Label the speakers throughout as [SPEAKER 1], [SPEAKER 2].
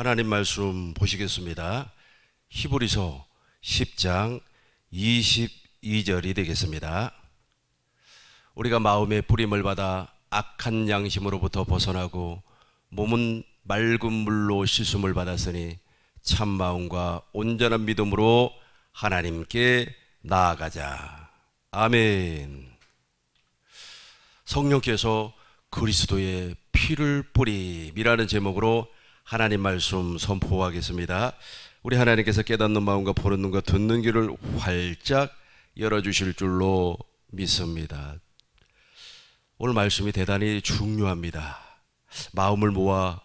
[SPEAKER 1] 하나님 말씀 보시겠습니다. 히브리서 10장 22절이 되겠습니다. 우리가 마음의 뿌림을 받아 악한 양심으로부터 벗어나고 몸은 맑은 물로 씻음을 받았으니 참 마음과 온전한 믿음으로 하나님께 나아가자. 아멘. 성령께서 그리스도의 피를 뿌림이라는 제목으로 하나님 말씀 선포하겠습니다. 우리 하나님께서 깨닫는 마음과 보는 눈과 듣는 귀를 활짝 열어주실 줄로 믿습니다. 오늘 말씀이 대단히 중요합니다. 마음을 모아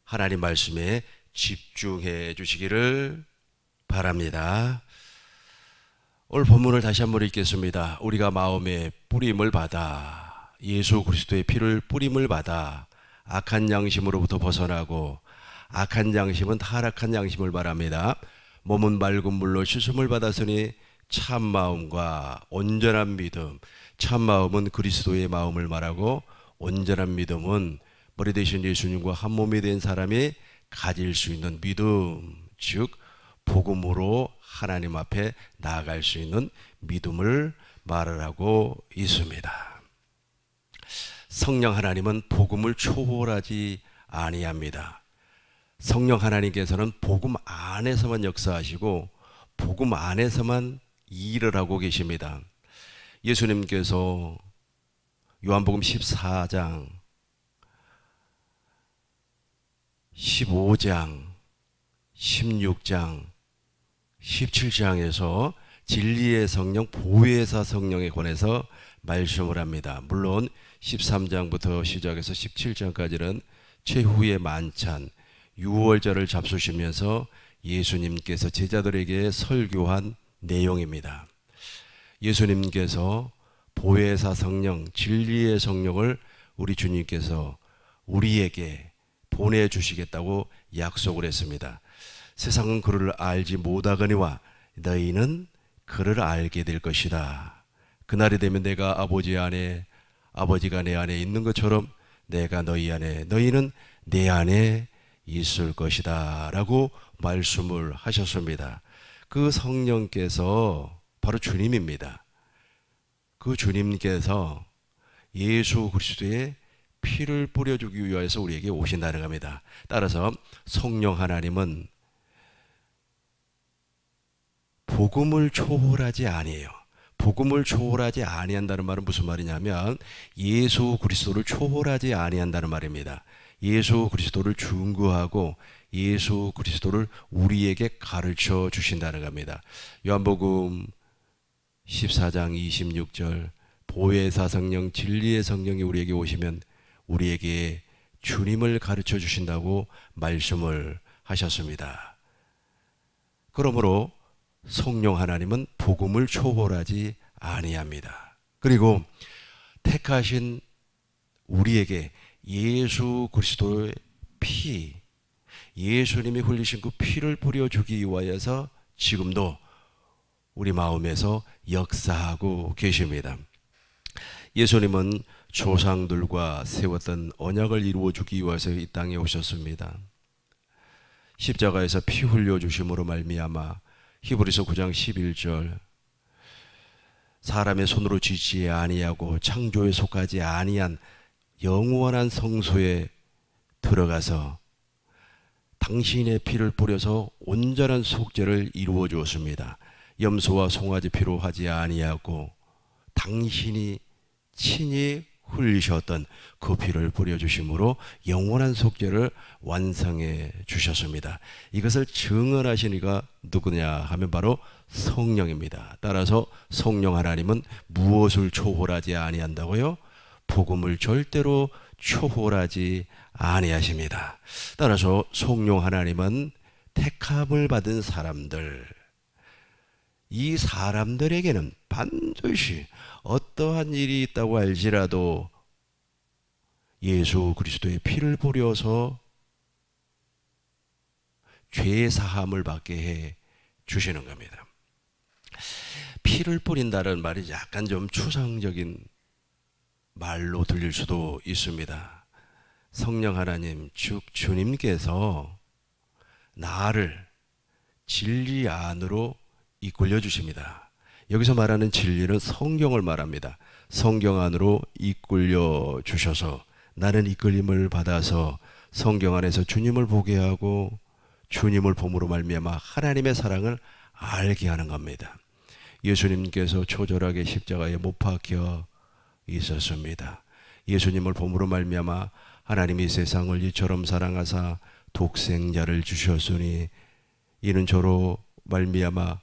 [SPEAKER 1] 하나님 말씀에 집중해 주시기를 바랍니다. 오늘 본문을 다시 한번 읽겠습니다. 우리가 마음의 뿌림을 받아 예수 그리스도의 피를 뿌림을 받아 악한 양심으로부터 벗어나고, 악한 양심은 타락한 양심을 말합니다. 몸은 맑은 물로 씻음을 받았으니 참 마음과 온전한 믿음, 참 마음은 그리스도의 마음을 말하고, 온전한 믿음은 머리 대신 예수님과 한 몸이 된 사람이 가질 수 있는 믿음, 즉 복음으로 하나님 앞에 나아갈 수 있는 믿음을 말을 하고 있습니다. 성령 하나님은 복음을 초월하지 아니합니다. 성령 하나님께서는 복음 안에서만 역사하시고 복음 안에서만 일을 하고 계십니다. 예수님께서 요한복음 14장, 15장, 16장, 17장에서 진리의 성령, 보혜사 성령에 관해서 말씀을 합니다. 물론 13장부터 시작해서 17장까지는 최후의 만찬, 유월절을 잡수시면서 예수님께서 제자들에게 설교한 내용입니다. 예수님께서 보혜사 성령, 진리의 성령을 우리 주님께서 우리에게 보내주시겠다고 약속을 했습니다. 세상은 그를 알지 못하거니와 너희는 그를 알게 될 것이다. 그날이 되면 내가 아버지 안에, 아버지가 내 안에 있는 것처럼 내가 너희 안에, 너희는 내 안에 있을 것이다 라고 말씀을 하셨습니다. 그 성령께서 바로 주님입니다. 그 주님께서 예수 그리스도의 피를 뿌려주기 위해서 우리에게 오신다는 겁니다. 따라서 성령 하나님은 복음을 초월하지 아니에요. 복음을 초월하지 아니한다는 말은 무슨 말이냐면 예수 그리스도를 초월하지 아니한다는 말입니다. 예수 그리스도를 중구하고 예수 그리스도를 우리에게 가르쳐 주신다는 겁니다. 요한복음 14장 26절, 보혜사 성령, 진리의 성령이 우리에게 오시면 우리에게 주님을 가르쳐 주신다고 말씀을 하셨습니다. 그러므로 성령 하나님은 복음을 초월하지 아니합니다. 그리고 택하신 우리에게 예수 그리스도의 피, 예수님이 흘리신 그 피를 뿌려주기 위하여서 지금도 우리 마음에서 역사하고 계십니다. 예수님은 조상들과 세웠던 언약을 이루어주기 위해서 이 땅에 오셨습니다. 십자가에서 피 흘려주심으로 말미암아 히브리서 9장 11절, 사람의 손으로 짓지 아니하고 창조에 속하지 아니한 영원한 성소에 들어가서 당신의 피를 뿌려서 온전한 속죄를 이루어 주었습니다. 염소와 송아지 피로 하지 아니하고 당신이 친히 흘리셨던 그 피를 뿌려주심으로 영원한 속죄를 완성해 주셨습니다. 이것을 증언하신 이가 누구냐 하면 바로 성령입니다. 따라서 성령 하나님은 무엇을 초월하지 아니한다고요? 복음을 절대로 초월하지 아니하십니다. 따라서 성령 하나님은 택함을 받은 사람들, 이 사람들에게는 반드시 어떠한 일이 있다고 알지라도 예수 그리스도의 피를 뿌려서 죄 사함을 받게 해 주시는 겁니다. 피를 뿌린다는 말이 약간 좀 추상적인 말로 들릴 수도 있습니다. 성령 하나님, 즉 주님께서 나를 진리 안으로 이끌려 주십니다. 여기서 말하는 진리는 성경을 말합니다. 성경 안으로 이끌려 주셔서 나는 이끌림을 받아서 성경 안에서 주님을 보게 하고 주님을 봄으로 말미암아 하나님의 사랑을 알게 하는 겁니다. 예수님께서 초절하게 십자가에 못 박혀 있었습니다. 예수님을 봄으로 말미암아 하나님이 세상을 이처럼 사랑하사 독생자를 주셨으니 이는 저로 말미암아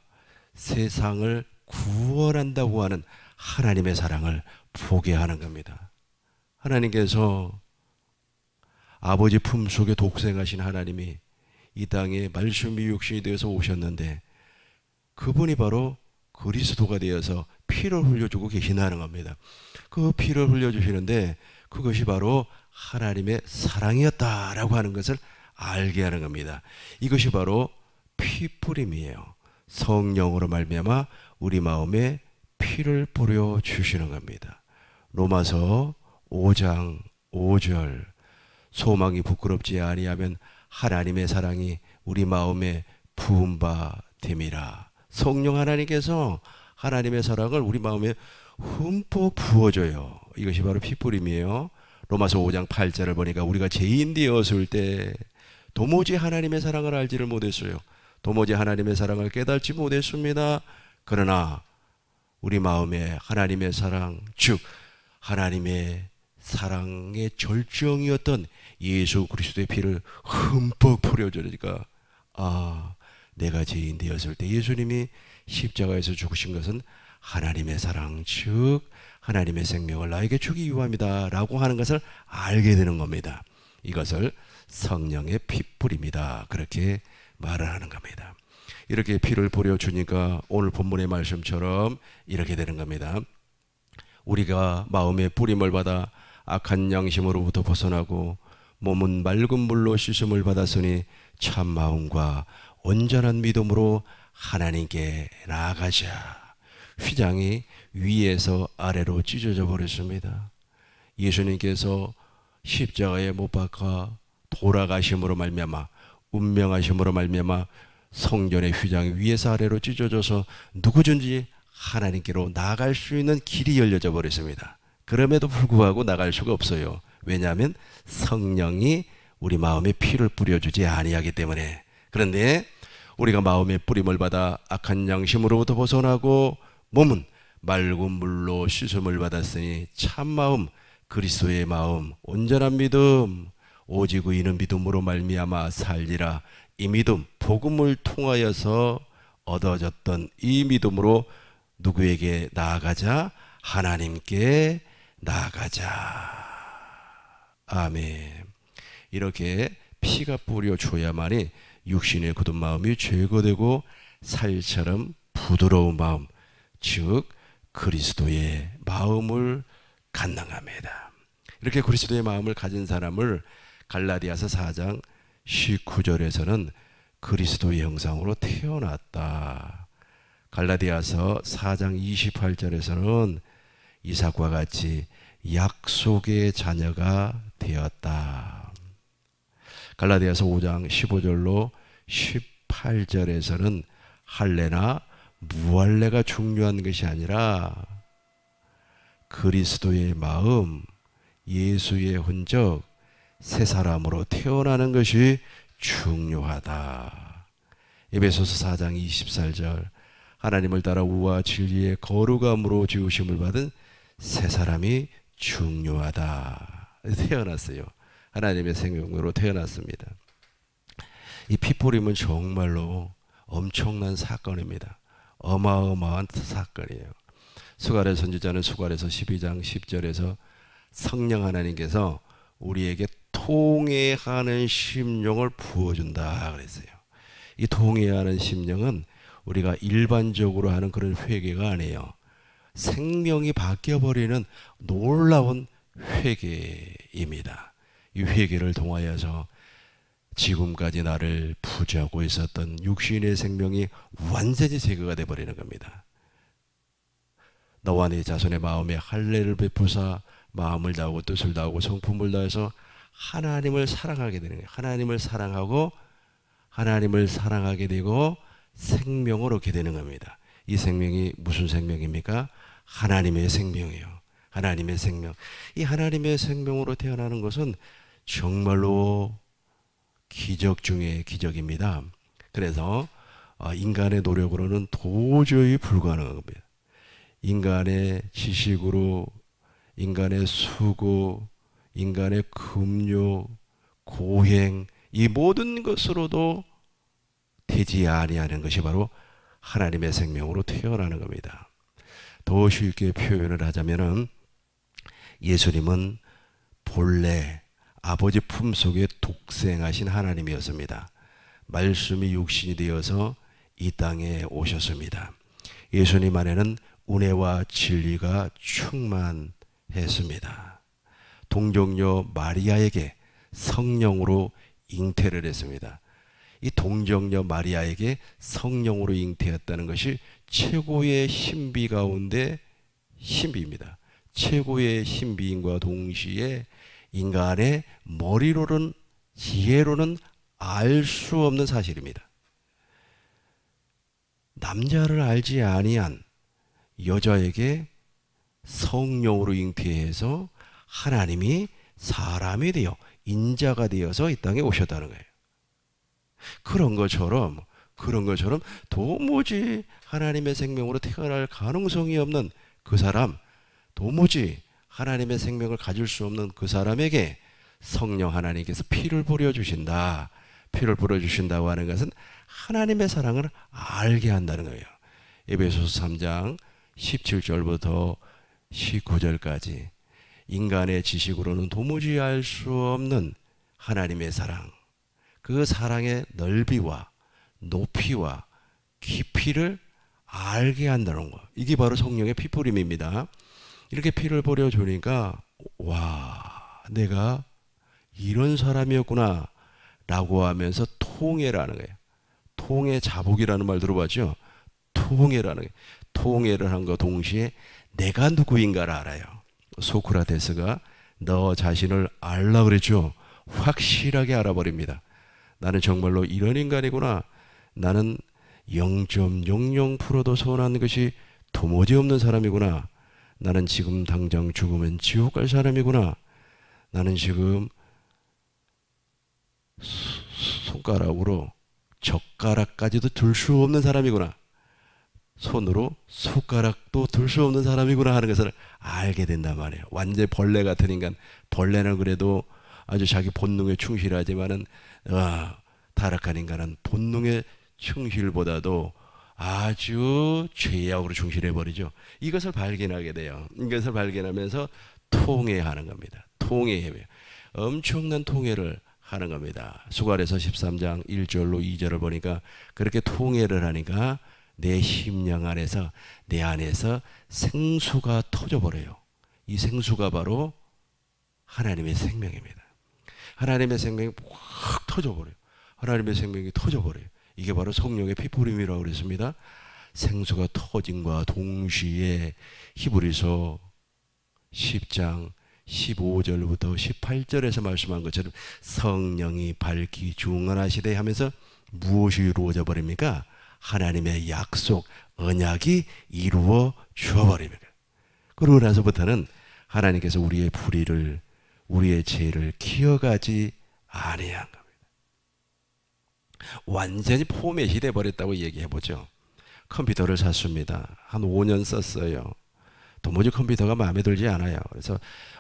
[SPEAKER 1] 세상을 구원한다고 하는 하나님의 사랑을 보게 하는 겁니다. 하나님께서 아버지 품속에 독생하신 하나님이 이 땅에 말씀이 육신이 되어서 오셨는데 그분이 바로 그리스도가 되어서 피를 흘려주고 계신다는 겁니다. 그 피를 흘려주시는데 그것이 바로 하나님의 사랑이었다라고 하는 것을 알게 하는 겁니다. 이것이 바로 피뿌림이에요. 성령으로 말미암아 우리 마음에 피를 뿌려 주시는 겁니다. 로마서 5장 5절 소망이 부끄럽지 아니하면 하나님의 사랑이 우리 마음에 부은 바 됨이라. 성령 하나님께서 하나님의 사랑을 우리 마음에 흠뻑 부어줘요. 이것이 바로 피뿌림이에요. 로마서 5장 8절을 보니까 우리가 죄인 되었을 때 도무지 하나님의 사랑을 알지를 못했어요. 도무지 하나님의 사랑을 깨닫지 못했습니다. 그러나 우리 마음에 하나님의 사랑, 즉 하나님의 사랑의 절정이었던 예수 그리스도의 피를 흠뻑 뿌려주니까 내가 죄인 되었을 때 예수님이 십자가에서 죽으신 것은 하나님의 사랑, 즉 하나님의 생명을 나에게 주기 위함이다 라고 하는 것을 알게 되는 겁니다. 이것을 성령의 피뿌림이다 그렇게 말을 하는 겁니다. 이렇게 피를 뿌려주니까 오늘 본문의 말씀처럼 이렇게 되는 겁니다. 우리가 마음의 뿌림을 받아 악한 양심으로부터 벗어나고 몸은 맑은 물로 씻음을 받았으니 참 마음과 온전한 믿음으로 하나님께 나아가자. 휘장이 위에서 아래로 찢어져 버렸습니다. 예수님께서 십자가에 못 박아 돌아가심으로 말미암아 운명하심으로 말미암아 성전의 휘장이 위에서 아래로 찢어져서 누구든지 하나님께로 나아갈 수 있는 길이 열려져 버렸습니다. 그럼에도 불구하고 나갈 수가 없어요. 왜냐하면 성령이 우리 마음에 피를 뿌려주지 아니하기 때문에. 그런데 우리가 마음의 뿌림을 받아 악한 양심으로부터 벗어나고 몸은 맑은 물로 씻음을 받았으니 참마음, 그리스도의 마음, 온전한 믿음, 오직 이는 믿음으로 말미암아 살리라. 이 믿음, 복음을 통하여서 얻어졌던 이 믿음으로 누구에게 나아가자? 하나님께 나아가자. 아멘. 이렇게 피가 뿌려줘야만이 육신의 굳은 마음이 제거되고 살처럼 부드러운 마음, 즉 그리스도의 마음을 갖는 겁니다. 이렇게 그리스도의 마음을 가진 사람을 갈라디아서 4장 19절에서는 그리스도의 형상으로 태어났다. 갈라디아서 4장 28절에서는 이삭과 같이 약속의 자녀가 되었다. 갈라디아서 5장 15절로 18절에서는 할례나 무할례가 중요한 것이 아니라 그리스도의 마음, 예수의 흔적, 새 사람으로 태어나는 것이 중요하다. 에베소서 4장 24절 하나님을 따라 우와 진리의 거룩함으로 지으심을 받은 새 사람이 중요하다. 태어났어요. 하나님의 생명으로 태어났습니다. 이 피뿌림은 정말로 엄청난 사건입니다. 어마어마한 사건이에요. 수가랴 선지자는 수가랴서 12장 10절에서 성령 하나님께서 우리에게 통회하는 심령을 부어준다 그랬어요. 이 통회하는 심령은 우리가 일반적으로 하는 그런 회개가 아니에요. 생명이 바뀌어버리는 놀라운 회개입니다. 이 회개를 통하여서 지금까지 나를 부지하고 있었던 육신의 생명이 완전히 제거가 되어버리는 겁니다. 너와 네 자손의 마음에 할례를 베푸사 마음을 다하고 뜻을 다하고 성품을 다해서 하나님을 사랑하게 되는 거예요. 하나님을 사랑하고 하나님을 사랑하게 되고 생명을 얻게 되는 겁니다. 이 생명이 무슨 생명입니까? 하나님의 생명이에요. 하나님의 생명. 이 하나님의 생명으로 태어나는 것은 정말로 기적 중에 기적입니다. 그래서 인간의 노력으로는 도저히 불가능한 겁니다. 인간의 지식으로, 인간의 수고, 인간의 급료, 고행, 이 모든 것으로도 되지 아니하는 것이 바로 하나님의 생명으로 태어나는 겁니다. 더 쉽게 표현을 하자면은 예수님은 본래 아버지 품속에 독생하신 하나님이었습니다. 말씀이 육신이 되어서 이 땅에 오셨습니다. 예수님 안에는 은혜와 진리가 충만했습니다. 동정녀 마리아에게 성령으로 잉태를 했습니다. 이 동정녀 마리아에게 성령으로 잉태했다는 것이 최고의 신비 가운데 신비입니다. 최고의 신비인과 동시에 인간의 머리로는, 지혜로는 알 수 없는 사실입니다. 남자를 알지 아니한 여자에게 성령으로 잉태해서 하나님이 사람이 되어 인자가 되어서 이 땅에 오셨다는 거예요. 그런 것처럼 도무지 하나님의 생명으로 태어날 가능성이 없는 그 사람, 도무지 하나님의 생명을 가질 수 없는 그 사람에게 성령 하나님께서 피를 뿌려주신다. 피를 뿌려주신다고 하는 것은 하나님의 사랑을 알게 한다는 거예요. 에베소서 3장 17절부터 19절까지 인간의 지식으로는 도무지 알 수 없는 하나님의 사랑, 그 사랑의 넓이와 높이와 깊이를 알게 한다는 거. 이게 바로 성령의 피뿌림입니다. 이렇게 피를 뿌려주니까 와, 내가 이런 사람이었구나 라고 하면서 통회를 하는 거예요. 통회 자복이라는 말 들어봤죠? 통회라는 거예요. 통회를 한 것 동시에 내가 누구인가를 알아요. 소크라테스가 너 자신을 알라 그랬죠? 확실하게 알아버립니다. 나는 정말로 이런 인간이구나. 나는 0.00%도 선한 것이 도무지 없는 사람이구나. 나는 지금 당장 죽으면 지옥 갈 사람이구나. 나는 지금 손가락으로 젓가락까지도 들 수 없는 사람이구나. 손으로 숟가락도 들 수 없는 사람이구나 하는 것을 알게 된단 말이에요. 완전 벌레 같은 인간. 벌레는 그래도 아주 자기 본능에 충실하지만은 타락한 인간은 본능의 충실보다도 아주 죄악으로 충실해버리죠. 이것을 발견하게 돼요. 이것을 발견하면서 통회하는 겁니다. 통회해요. 엄청난 통회를 하는 겁니다. 수고하래서 13장 1절로 2절을 보니까 그렇게 통회를 하니까 내 심령 안에서, 내 안에서 생수가 터져버려요. 이 생수가 바로 하나님의 생명입니다. 하나님의 생명이 확 터져버려요. 하나님의 생명이 터져버려요. 이게 바로 성령의 피뿌림이라고 그랬습니다. 생수가 터짐과 동시에 히브리서 10장 15절부터 18절에서 말씀한 것처럼 성령이 밝히 중언하시되 하면서 무엇이 이루어져 버립니까? 하나님의 약속, 언약이 이루어 주어버립니다. 그러고 나서부터는 하나님께서 우리의 불의를, 우리의 죄를 기억하지 아니한 겁니다. 완전히 포맷이 돼버렸다고 얘기해보죠. 컴퓨터를 샀습니다. 한 5년 썼어요. 도무지 컴퓨터가 마음에 들지 않아요. 그래서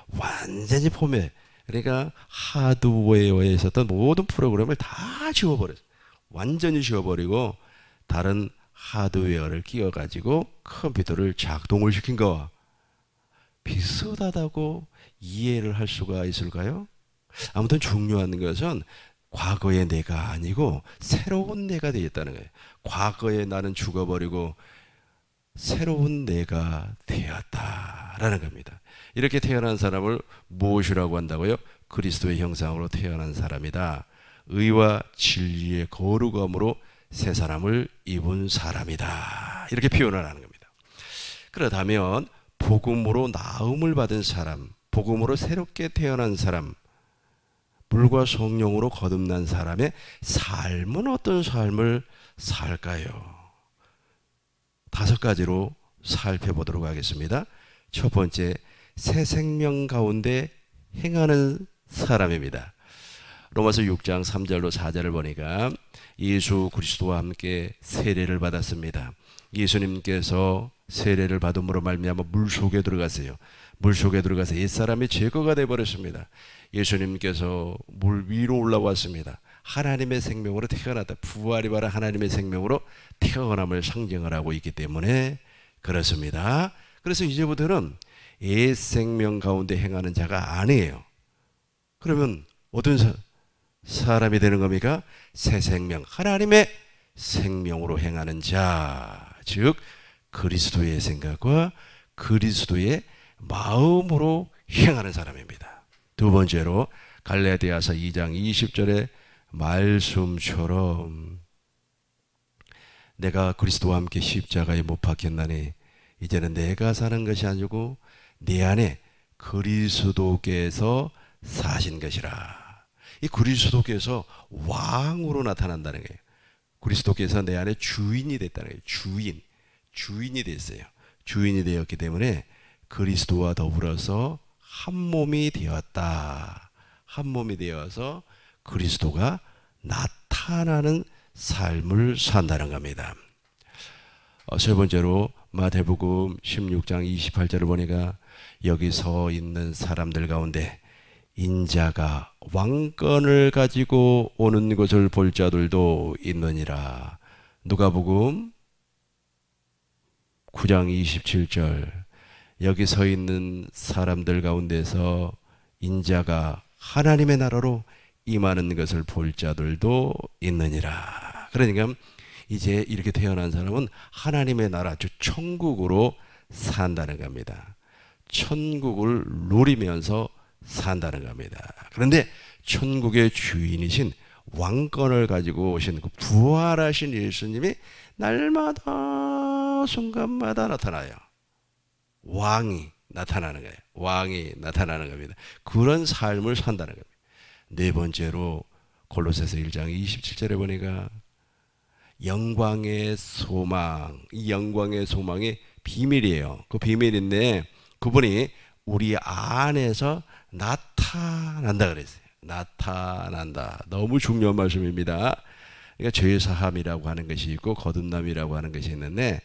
[SPEAKER 1] 완전히 포맷, 그러니까 하드웨어에 있었던 모든 프로그램을 다 지워버렸어요. 완전히 지워버리고 다른 하드웨어를 끼워가지고 컴퓨터를 작동을 시킨 거와 비슷하다고 이해를 할 수가 있을까요? 아무튼 중요한 것은 과거의 내가 아니고 새로운 내가 되었다는 거예요. 과거의 나는 죽어버리고 새로운 내가 되었다라는 겁니다. 이렇게 태어난 사람을 무엇이라고 한다고요? 그리스도의 형상으로 태어난 사람이다. 의와 진리의 거룩함으로 새 사람을 입은 사람이다. 이렇게 표현을 하는 겁니다. 그렇다면 복음으로 나음을 받은 사람, 복음으로 새롭게 태어난 사람, 물과 성령으로 거듭난 사람의 삶은 어떤 삶을 살까요? 5가지로 살펴보도록 하겠습니다. 첫 번째, 새 생명 가운데 행하는 사람입니다. 로마서 6장 3절로 4절을 보니까 예수 그리스도와 함께 세례를 받았습니다. 예수님께서 세례를 받음으로 말미암아 물속에 들어가세요. 물속에 들어가서 옛사람이 제거가 되어버렸습니다. 예수님께서 물 위로 올라왔습니다. 하나님의 생명으로 태어났다. 부활이 바로 하나님의 생명으로 태어남을 상징을 하고 있기 때문에 그렇습니다. 그래서 이제부터는 옛 생명 가운데 행하는 자가 아니에요. 그러면 어떤 사람이 되는 겁니까? 새 생명, 하나님의 생명으로 행하는 자, 즉 그리스도의 생각과 그리스도의 마음으로 행하는 사람입니다. 두 번째로 갈라디아서 2장 20절의 말씀처럼 내가 그리스도와 함께 십자가에 못 박혔나니 이제는 내가 사는 것이 아니고 내 안에 그리스도께서 사신 것이라. 이 그리스도께서 왕으로 나타난다는 거예요. 그리스도께서 내 안에 주인이 됐다는 거예요. 주인이 됐어요. 주인이 되었기 때문에 그리스도와 더불어서 한 몸이 되었다. 한 몸이 되어서 그리스도가 나타나는 삶을 산다는 겁니다. 세 번째로 마태복음 16장 28절을 보니까 여기 서 있는 사람들 가운데 인자가 왕권을 가지고 오는 것을 볼 자들도 있느니라. 누가복음 9장 27절 여기 서 있는 사람들 가운데서 인자가 하나님의 나라로 임하는 것을 볼 자들도 있느니라. 그러니까 이제 이렇게 태어난 사람은 하나님의 나라, 즉 천국으로 산다는 겁니다. 천국을 누리면서 산다는 겁니다. 그런데 천국의 주인이신 왕권을 가지고 오신 그 부활하신 예수님이 날마다 순간마다 나타나요. 왕이 나타나는 거예요. 왕이 나타나는 겁니다. 그런 삶을 산다는 겁니다. 네 번째로 골로새서 1장 27절에 보니까 영광의 소망, 이 영광의 소망이 비밀이에요. 그 비밀인데 그분이 우리 안에서 나타난다 그랬어요. 나타난다. 너무 중요한 말씀입니다. 그러니까 죄 사함이라고 하는 것이 있고 거듭남이라고 하는 것이 있는데,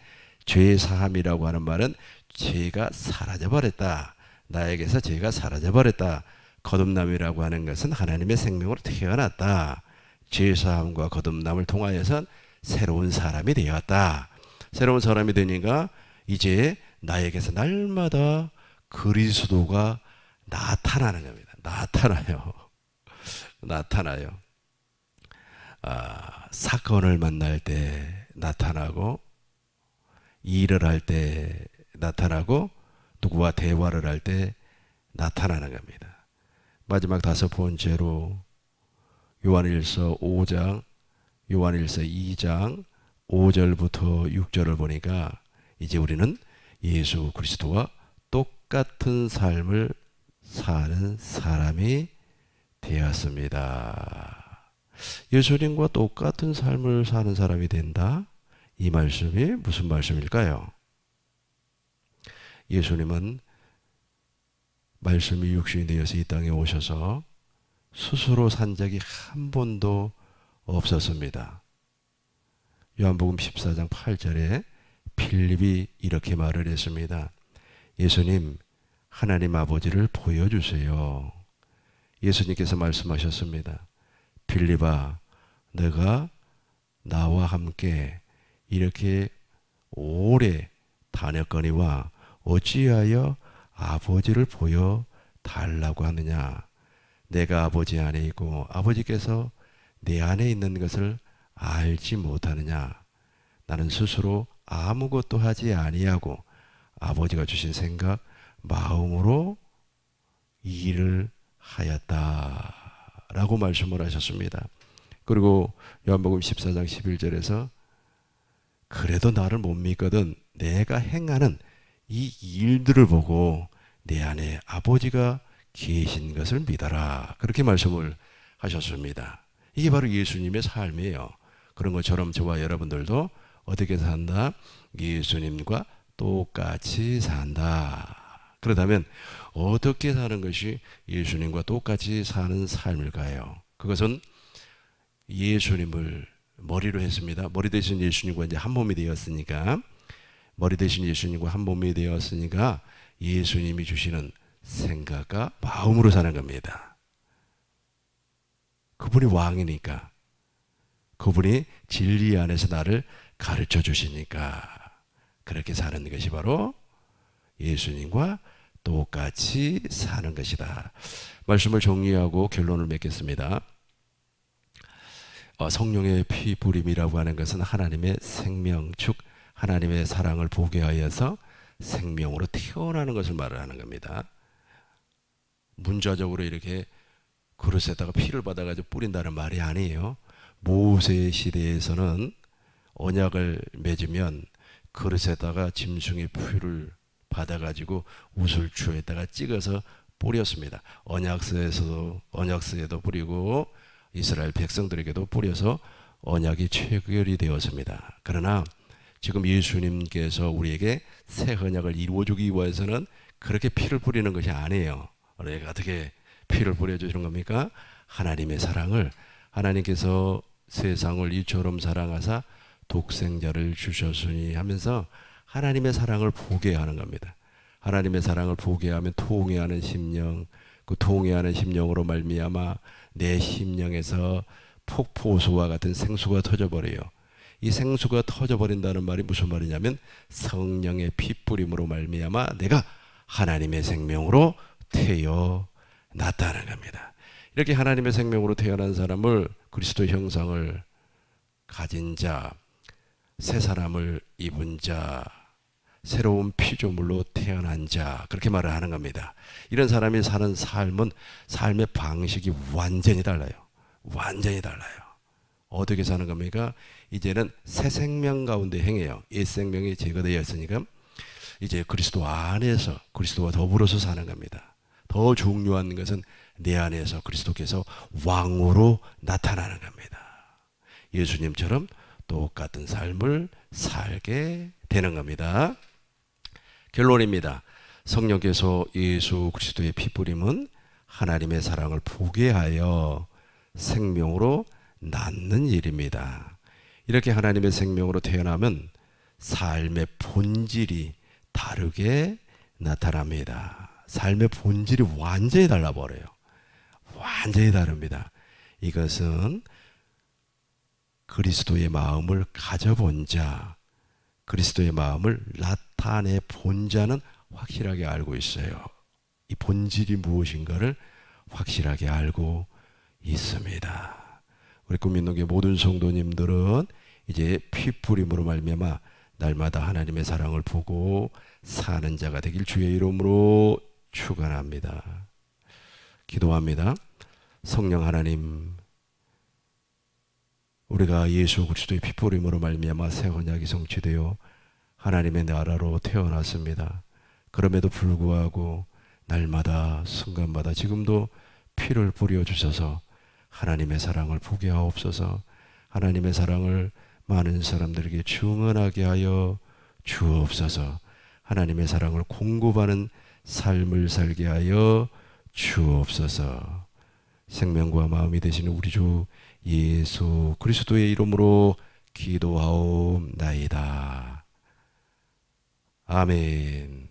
[SPEAKER 1] 죄 사함이라고 하는 말은 죄가 사라져 버렸다. 나에게서 죄가 사라져 버렸다. 거듭남이라고 하는 것은 하나님의 생명으로 태어났다. 죄 사함과 거듭남을 통하여서 새로운 사람이 되었다. 새로운 사람이 되니까 이제 나에게서 날마다 그리스도가 나타나는 겁니다. 나타나요. 사건을 만날 때 나타나고, 일을 할 때 나타나고, 누구와 대화를 할 때 나타나는 겁니다. 마지막 5번째로 요한일서 5장, 요한일서 2장 5절부터 6절을 보니까 이제 우리는 예수 그리스도와 똑같은 삶을 사는 사람이 되었습니다. 예수님과 똑같은 삶을 사는 사람이 된다? 이 말씀이 무슨 말씀일까요? 예수님은 말씀이 육신이 되어서 이 땅에 오셔서 스스로 산 적이 한 번도 없었습니다. 요한복음 14장 8절에 빌립이 이렇게 말을 했습니다. 예수님, 하나님 아버지를 보여주세요. 예수님께서 말씀하셨습니다. 빌립아, 내가 나와 함께 이렇게 오래 다녔거니와 어찌하여 아버지를 보여달라고 하느냐. 내가 아버지 안에 있고 아버지께서 내 안에 있는 것을 알지 못하느냐. 나는 스스로 아무것도 하지 아니하고 아버지가 주신 생각, 마음으로 일을 하였다 라고 말씀을 하셨습니다. 그리고 요한복음 14장 11절에서 그래도 나를 못 믿거든 내가 행하는 이 일들을 보고 내 안에 아버지가 계신 것을 믿어라, 그렇게 말씀을 하셨습니다. 이게 바로 예수님의 삶이에요. 그런 것처럼 저와 여러분들도 어떻게 산다? 예수님과 똑같이 산다. 그렇다면 어떻게 사는 것이 예수님과 똑같이 사는 삶일까요? 그것은 예수님을 머리로 했습니다. 머리 대신 예수님과 이제 한 몸이 되었으니까, 머리 대신 예수님과 한 몸이 되었으니까 예수님이 주시는 생각과 마음으로 사는 겁니다. 그분이 왕이니까, 그분이 진리 안에서 나를 가르쳐 주시니까 그렇게 사는 것이 바로 예수님과 똑같이 사는 것이다. 말씀을 정리하고 결론을 맺겠습니다. 성령의 피부림이라고 하는 것은 하나님의 생명, 즉 하나님의 사랑을 보게 하여서 생명으로 태어나는 것을 말하는 겁니다. 문자적으로 이렇게 그릇에다가 피를 받아가지고 뿌린다는 말이 아니에요. 모세 시대에서는 언약을 맺으면 그릇에다가 짐승의 피를 받아가지고 우슬추에다가 찍어서 뿌렸습니다. 언약서에도 뿌리고 이스라엘 백성들에게도 뿌려서 언약이 체결이 되었습니다. 그러나 지금 예수님께서 우리에게 새 언약을 이루어주기 위해서는 그렇게 피를 뿌리는 것이 아니에요. 우리가 어떻게 피를 뿌려주시는 겁니까? 하나님의 사랑을, 하나님께서 세상을 이처럼 사랑하사 독생자를 주셨으니 하면서 하나님의 사랑을 보게 하는 겁니다. 하나님의 사랑을 보게 하면 통회하는 심령, 그 통회하는 심령으로 말미암아 내 심령에서 폭포수와 같은 생수가 터져버려요. 이 생수가 터져버린다는 말이 무슨 말이냐면 성령의 피뿌림으로 말미암아 내가 하나님의 생명으로 태어났다는 겁니다. 이렇게 하나님의 생명으로 태어난 사람을 그리스도 형상을 가진 자, 새 사람을 입은 자, 새로운 피조물로 태어난 자, 그렇게 말을 하는 겁니다. 이런 사람이 사는 삶은 삶의 방식이 완전히 달라요. 완전히 달라요. 어떻게 사는 겁니까? 이제는 새 생명 가운데 행해요. 옛 생명이 제거되었으니까 이제 그리스도 안에서 그리스도와 더불어서 사는 겁니다. 더 중요한 것은 내 안에서 그리스도께서 왕으로 나타나는 겁니다. 예수님처럼 똑같은 삶을 살게 되는 겁니다. 결론입니다. 성령께서 예수 그리스도의 피뿌림은 하나님의 사랑을 보게 하여 생명으로 낳는 일입니다. 이렇게 하나님의 생명으로 태어나면 삶의 본질이 다르게 나타납니다. 삶의 본질이 완전히 달라버려요. 완전히 다릅니다. 이것은 그리스도의 마음을 가져본 자, 그리스도의 마음을 나타내 본 자는 확실하게 알고 있어요. 이 본질이 무엇인가를 확실하게 알고 있습니다. 우리 국민농계 모든 성도님들은 이제 피뿌림으로 말미암아 날마다 하나님의 사랑을 보고 사는 자가 되길 주의 이름으로 축원합니다. 기도합니다. 성령 하나님, 우리가 예수 그리스도의 피뿌림으로 말미암아 새 언약이 성취되어 하나님의 나라로 태어났습니다. 그럼에도 불구하고 날마다 순간마다 지금도 피를 뿌려 주셔서 하나님의 사랑을 보게 하옵소서. 하나님의 사랑을 많은 사람들에게 증언하게 하여 주옵소서. 하나님의 사랑을 공급하는 삶을 살게 하여 주옵소서. 생명과 마음이 되시는 우리 주 예수 그리스도의 이름으로 기도하옵나이다. 아멘.